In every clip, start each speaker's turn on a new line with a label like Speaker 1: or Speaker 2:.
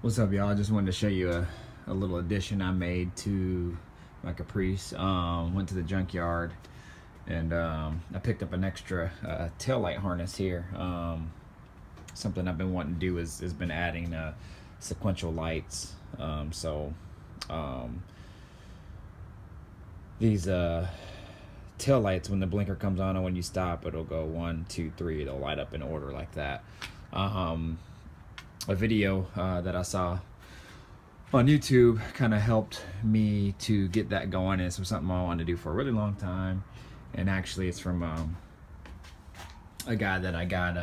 Speaker 1: What's up, y'all? I just wanted to show you a little addition I made to my Caprice. Went to the junkyard and I picked up an extra taillight harness here. Something I've been wanting to do is been adding sequential lights. These tail lights, when the blinker comes on and when you stop, it'll go 1, 2, 3. It'll light up in order like that. A video that I saw on YouTube kind of helped me to get that going. It's something I wanted to do for a really long time, and actually it's from a guy that I got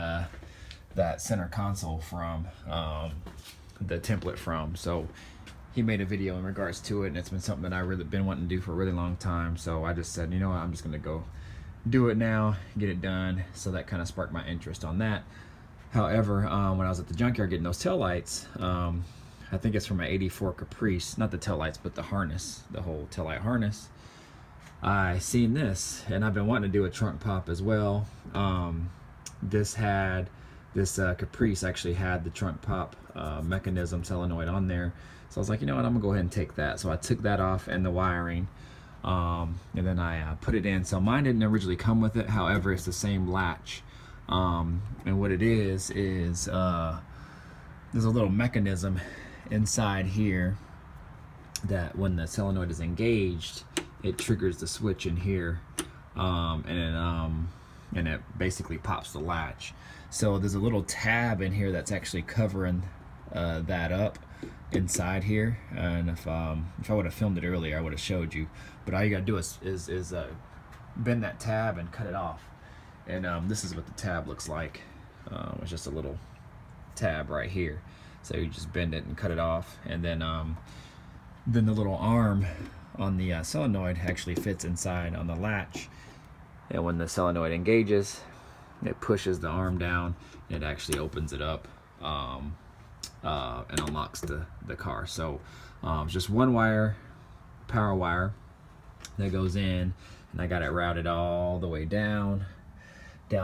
Speaker 1: that center console from, the template from. So he made a video in regards to it, and it's been something that I really been wanting to do for a really long time. So I just said, you know what, I'm just gonna go do it now, get it done. So that kind of sparked my interest on that. However, when I was at the junkyard getting those tail lights, I think it's from an '84 Caprice, not the tail lights, but the harness, the whole tail light harness. I seen this, and I've been wanting to do a trunk pop as well. This Caprice actually had the trunk pop mechanism solenoid on there. So I was like, you know what, I'm gonna go ahead and take that. So I took that off and the wiring, and then I put it in. So mine didn't originally come with it. However, it's the same latch. And what it is there's a little mechanism inside here that when the solenoid is engaged, it triggers the switch in here, and it basically pops the latch. So there's a little tab in here that's actually covering that up inside here, and if I would have filmed it earlier, I would have showed you. But all you gotta do is bend that tab and cut it off. And this is what the tab looks like. It's just a little tab right here. So you just bend it and cut it off, and then the little arm on the solenoid actually fits inside on the latch. And when the solenoid engages, it pushes the arm down, and it actually opens it up and unlocks the car. So it's just one wire, power wire, that goes in, and I got it routed all the way down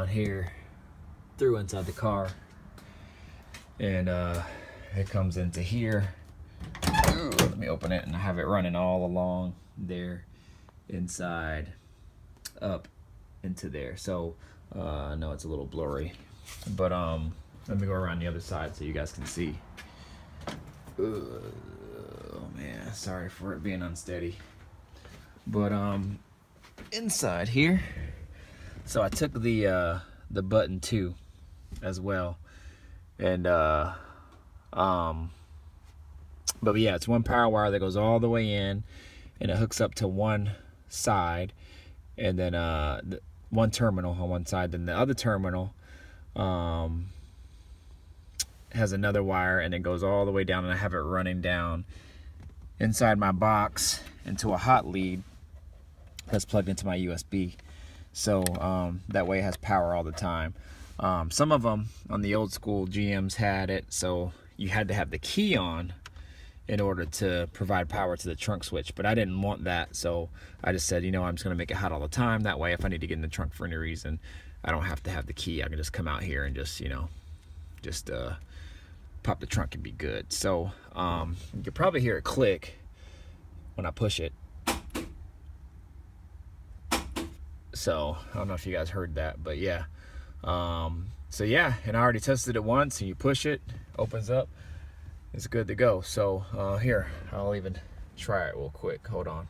Speaker 1: here through inside the car, and it comes into here. Let me open it, and I have it running all along there inside up into there. So I know it's a little blurry, but let me go around the other side so you guys can see. Oh man, sorry for it being unsteady. But inside here, so I took the button too as well, and but yeah, it's one power wire that goes all the way in, and it hooks up to one side, and then one terminal on one side. Then the other terminal has another wire, and it goes all the way down, and I have it running down inside my box into a hot lead that's plugged into my USB. So that way it has power all the time. Some of them on the old school GMs had it, so you had to have the key on in order to provide power to the trunk switch, but I didn't want that. So I just said, you know, I'm just gonna make it hot all the time. That way if I need to get in the trunk for any reason, I don't have to have the key. I can just come out here and just, you know, just pop the trunk and be good. So you could probably hear it click when I push it. So I don't know if you guys heard that, but yeah. So yeah, and I already tested it once, and you push it, opens up, it's good to go. So here, I'll even try it real quick. Hold on.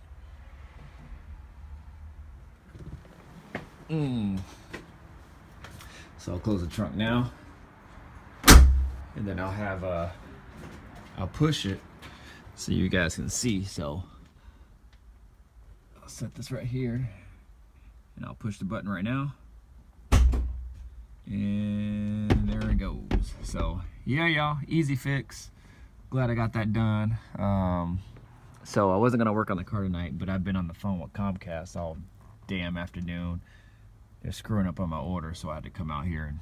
Speaker 1: So I'll close the trunk now, and then I'll have I'll push it so you guys can see. So I'll set this right here, and I'll push the button right now, and there it goes. So yeah, y'all, easy fix. Glad I got that done. So I wasn't gonna work on the car tonight, but I've been on the phone with Comcast all damn afternoon. They're screwing up on my order, so I had to come out here and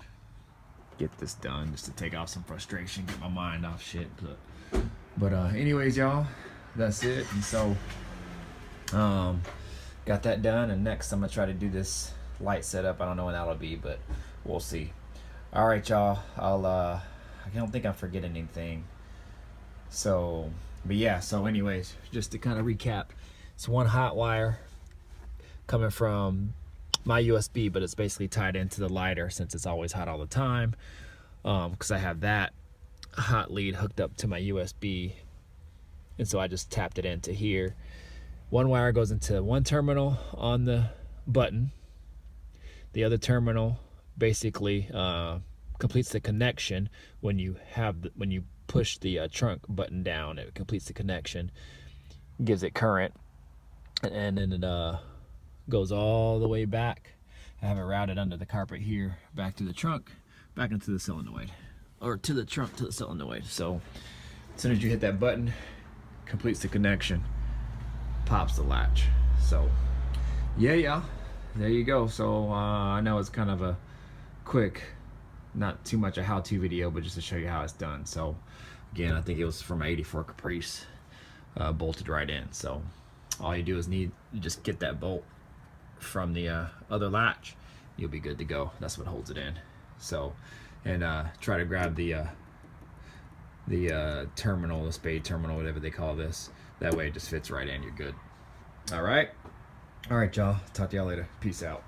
Speaker 1: get this done, just to take off some frustration, get my mind off shit. But anyways, y'all, that's it. And so got that done, and next I'm gonna try to do this light setup. I don't know when that'll be, but we'll see. All right, y'all, I don't think I'm forgetting anything. So, but yeah, so anyways, just to kind of recap, it's one hot wire coming from my USB, but it's basically tied into the lighter since it's always hot all the time, because I have that hot lead hooked up to my USB, and so I just tapped it into here. One wire goes into one terminal on the button. The other terminal basically completes the connection when you push the trunk button down. It completes the connection, gives it current, and then it goes all the way back. I have it routed under the carpet here, back to the trunk, back into the solenoid, or to the trunk to the solenoid. So as soon as you hit that button, completes the connection, pops the latch. So yeah, there you go. So I know it's kind of a quick, not too much a how-to video, but just to show you how it's done. So again, I think it was from an '84 Caprice, bolted right in. So all you do is you just get that bolt from the other latch, you'll be good to go. That's what holds it in. So, and try to grab the terminal, the spade terminal, whatever they call this. That way it just fits right in. You're good. All right, y'all. Talk to y'all later. Peace out.